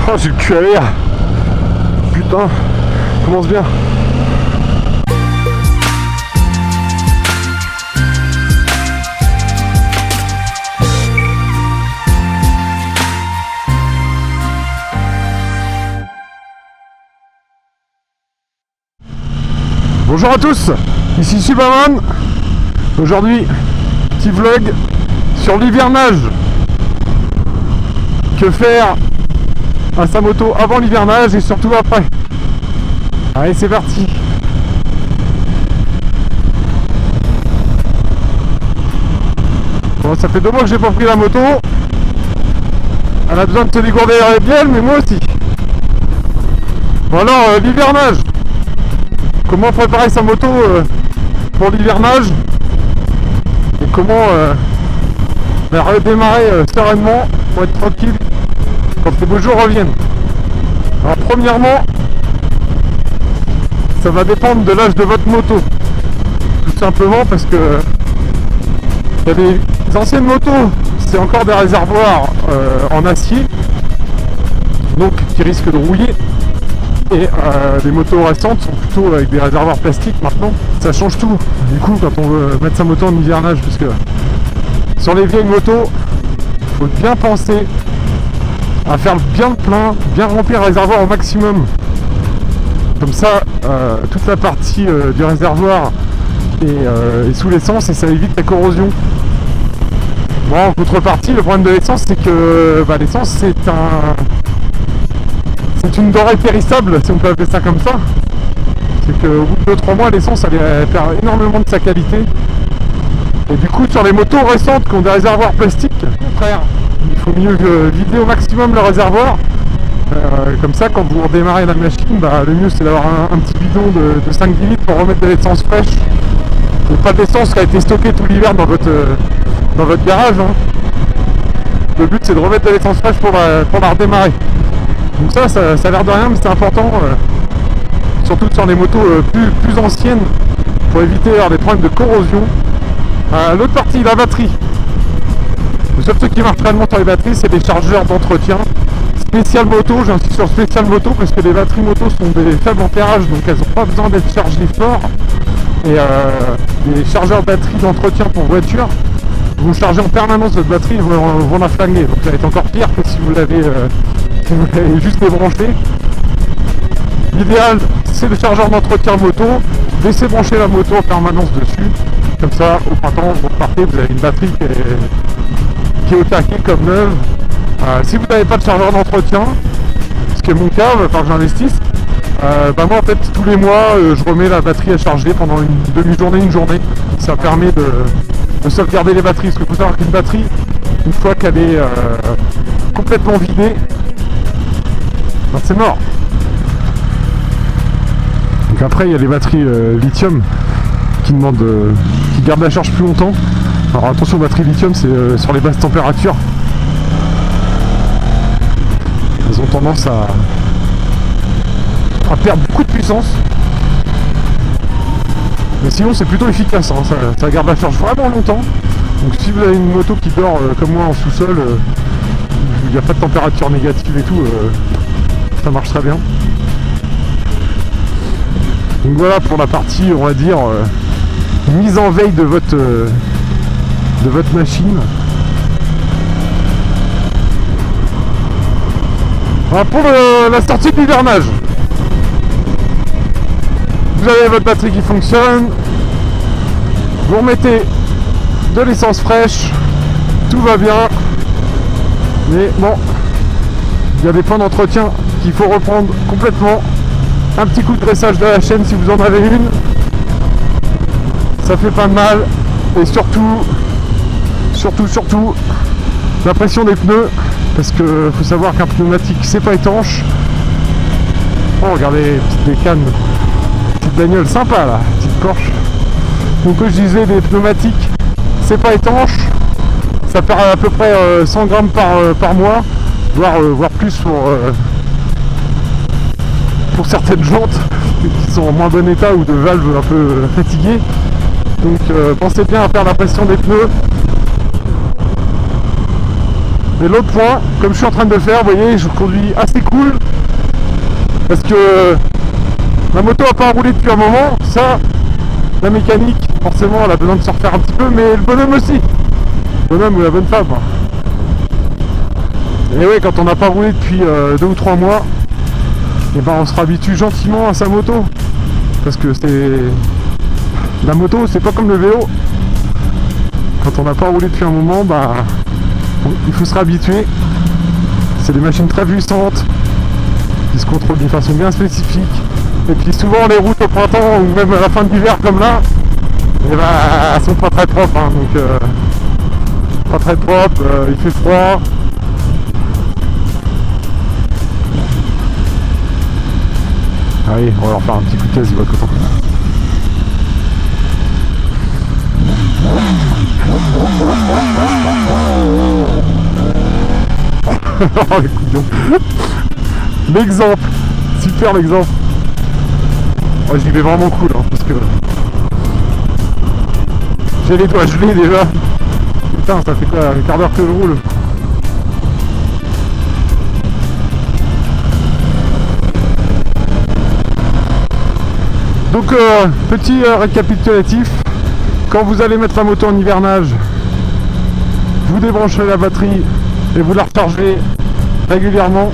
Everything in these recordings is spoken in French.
Oh, j'ai le cul à l'air. Putain, commence bien. Bonjour à tous, ici Superman. Aujourd'hui, petit vlog sur l'hivernage. Que faire à sa moto avant l'hivernage et surtout après. Allez, c'est parti. Bon, ça fait 2 mois que j'ai pas pris la moto. Elle a besoin de se dégourdir les bielles, mais moi aussi. Bon alors, l'hivernage. Comment préparer sa moto pour l'hivernage et comment la redémarrer sereinement pour être tranquille quand les beaux jours reviennent. Alors premièrement, ça va dépendre de l'âge de votre moto, tout simplement parce que il y a des anciennes motos, c'est encore des réservoirs en acier, donc qui risquent de rouiller. Et les motos récentes sont plutôt avec des réservoirs plastiques maintenant. Ça change tout, du coup, quand on veut mettre sa moto en hivernage, parce que sur les vieilles motos, il faut bien penser à faire bien le plein, bien remplir le réservoir au maximum. Comme ça, toute la partie du réservoir est sous l'essence et ça évite la corrosion. Bon, en contrepartie, le problème de l'essence, c'est que l'essence, c'est une denrée périssable, si on peut appeler ça comme ça. C'est qu'au bout de 2-3 mois, l'essence elle perd énormément de sa qualité. Et du coup, sur les motos récentes qui ont des réservoirs plastiques, au contraire, il faut mieux vider au maximum le réservoir. Comme ça, quand vous redémarrez la machine, le mieux c'est d'avoir un petit bidon de 5-10 litres pour remettre de l'essence fraîche. Et pas de l'essence qui a été stockée tout l'hiver dans votre garage. Hein. Le but c'est de remettre de l'essence fraîche pour la redémarrer. Donc ça a l'air de rien, mais c'est important, surtout sur les motos plus anciennes, pour éviter des problèmes de corrosion. L'autre partie, la batterie. Le seul truc qui marche réellement sur les batteries, c'est des chargeurs d'entretien. Spécial moto, j'insiste sur spécial moto, parce que les batteries moto sont des faibles ampérages, donc elles n'ont pas besoin d'être chargées fort. Et les chargeurs batterie d'entretien pour voiture, vous chargez en permanence votre batterie, vont la flinguer. Donc ça va être encore pire que si vous l'avez juste débranché. L'idéal, c'est le chargeur d'entretien moto. Laissez brancher la moto en permanence dessus. Comme ça, au printemps, vous repartez, vous avez une batterie qui est au taquet comme neuve. Si vous n'avez pas de chargeur d'entretien, ce qui est mon cas, il va falloir que j'investisse. Moi en fait tous les mois je remets la batterie à charger pendant une demi-journée, une journée. Ça permet de sauvegarder les batteries. Parce qu'il faut savoir qu'une batterie, une fois qu'elle est complètement vidée, c'est mort. Donc après il y a les batteries lithium qui gardent la charge plus longtemps. Alors attention, batterie lithium, c'est sur les basses températures. Elles ont tendance à perdre beaucoup de puissance. Mais sinon c'est plutôt efficace, hein. Ça garde la charge vraiment longtemps. Donc si vous avez une moto qui dort comme moi en sous-sol, il n'y a pas de température négative et tout, ça marche très bien. Donc voilà pour la partie, on va dire, mise en veille de votre machine. Voilà pour la sortie de l'hivernage. Vous avez votre batterie qui fonctionne, vous remettez de l'essence fraîche, tout va bien, mais bon, il y a des points d'entretien qu'il faut reprendre complètement. Un petit coup de dressage de la chaîne si vous en avez une, ça fait pas de mal. Et surtout la pression des pneus, parce que faut savoir qu'un pneumatique c'est pas étanche. Oh regardez, petite bécane, petite bagnole sympa là, petite Porsche. Donc comme je disais, des pneumatiques c'est pas étanche, ça perd à peu près 100 grammes par mois, voire plus pour certaines jantes qui sont en moins bon état ou de valves un peu fatiguées. Donc pensez bien à faire la pression des pneus. Et l'autre point, comme je suis en train de le faire, vous voyez, je conduis assez cool. Parce que ma moto a pas roulé depuis un moment. Ça, la mécanique, forcément, elle a besoin de se refaire un petit peu, mais le bonhomme aussi. Le bonhomme ou la bonne femme. Et oui, quand on n'a pas roulé depuis 2 ou 3 mois, et ben on se habitue gentiment à sa moto. Parce que c'est... La moto, c'est pas comme le vélo. Quand on n'a pas roulé depuis un moment, bah... il faut se réhabituer. C'est des machines très puissantes qui se contrôlent d'une façon bien spécifique. Et puis souvent les routes au printemps ou même à la fin de l'hiver comme là, et bah, elles sont pas très propres, hein, donc pas très propres, il fait froid. Allez, on va leur faire un petit coup de caisse, il va être content. Oh les couillons. L'exemple. Super l'exemple. Oh, j'y vais vraiment cool hein, parce que j'ai les doigts gelés déjà. Putain, ça fait quoi, un quart d'heure que je roule. Donc petit récapitulatif. Quand vous allez mettre la moto en hivernage, vous débranchez la batterie et vous la rechargez régulièrement.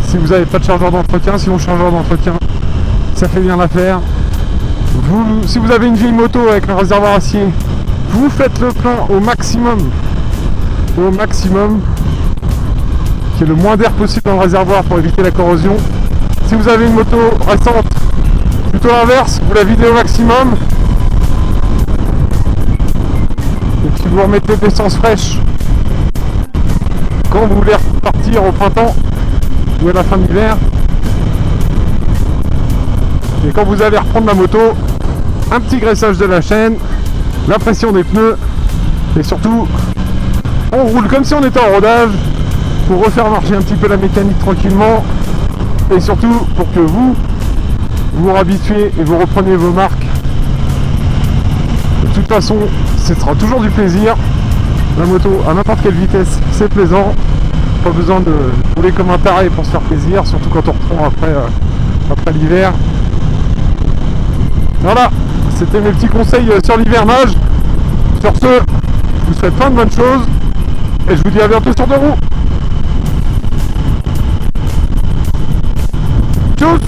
Si vous n'avez pas de chargeur d'entretien, sinon le chargeur d'entretien, ça fait bien l'affaire. Si vous avez une vieille moto avec un réservoir acier, vous faites le plein au maximum, qui est le moins d'air possible dans le réservoir pour éviter la corrosion. Si vous avez une moto récente, plutôt l'inverse, vous la videz au maximum. Et puis vous remettez de l'essence fraîche quand vous voulez repartir au printemps ou à la fin de l'hiver. Et quand vous allez reprendre la moto, un petit graissage de la chaîne, la pression des pneus, et surtout on roule comme si on était en rodage pour refaire marcher un petit peu la mécanique tranquillement, et surtout pour que vous vous habituez et vous repreniez vos marques. De toute façon, ce sera toujours du plaisir. La moto à n'importe quelle vitesse, c'est plaisant. Pas besoin de rouler comme un taré pour se faire plaisir, surtout quand on reprend après l'hiver. Voilà, c'était mes petits conseils sur l'hivernage. Sur ce, je vous souhaite plein de bonnes choses et je vous dis à bientôt sur 2 roues. Tchuss.